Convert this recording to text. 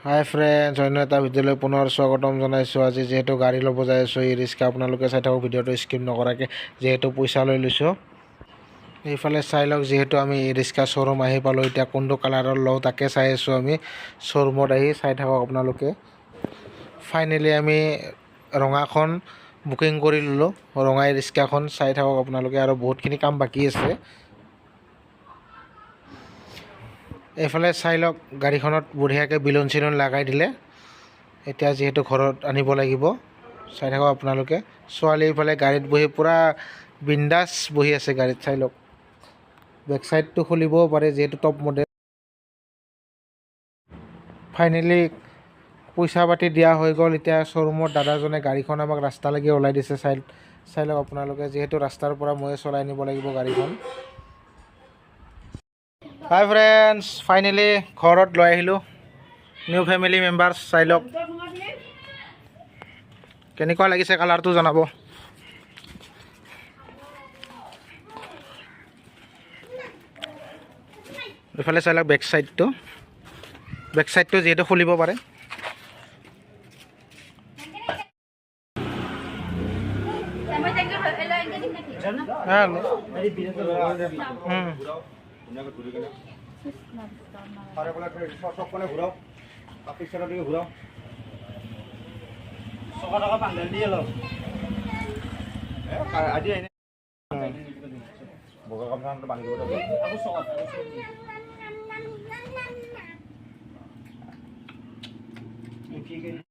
হাই friends, অন্য এটা ভিডিঅ'লৈ পুনৰ স্বাগতম জনাইছোঁ। আজি যিহেতু গাড়ী ল'ব যাই আছোঁ, এই ৰিক্সা আপোনালোকে চাই থাকক ভিডিঅ'টো স্কিপ নকৰাকৈ, যিহেতু পইচা লৈ লৈছোঁ। এইফালে চাই লওক, যিহেতু আমি এই ৰিক্সা শ্ব'ৰুম আহি পালোঁ। এতিয়া কোনটো কালাৰৰ লওঁ তাকে চাই আছোঁ আমি শ্ব'ৰুমত আহি। চাই থাকক আপোনালোকে। ফাইনেলি আমি ৰঙাখন বুকিং কৰি ল'লোঁ, ৰঙা ৰিক্সাখন। চাই থাকক আপোনালোকে, আৰু বহুতখিনি কাম বাকী আছে। এইফালে চাই লওক, গাড়ীখনত বঢ়িয়াকৈ বিলুন চিলুন লগাই দিলে। এতিয়া যিহেতু ঘৰত আনিব লাগিব, চাই থাকক আপোনালোকে। ছোৱালী এইফালে গাড়ীত বহি পূৰা বিন্দাছ বহি আছে গাড়ীত। চাই লওক, বেক চাইডটো খুলিবও পাৰে, যিহেতু টপ মডেল। ফাইনেলি পইচা পাতি দিয়া হৈ গ'ল। এতিয়া শ্ব'ৰুমৰ দাদাজনে গাড়ীখন আমাক ৰাস্তালৈকে ওলাই দিছে। চাই লওক আপোনালোকে, যিহেতু ৰাস্তাৰ পৰা ময়ে চলাই নিব লাগিব গাড়ীখন। হাই ফ্ৰেণ্ডছ, ফাইনেলি ঘৰত লৈ আহিলোঁ নিউ ফেমিলি মেম্বাৰ্ছ। চাই লওক কেনেকুৱা লাগিছে, কালাৰটো জনাব। এইফালে চাই লওক বেক চাইডটো যিহেতু খুলিব পাৰে। বগা কাপোৰখন বান্ধি দিব।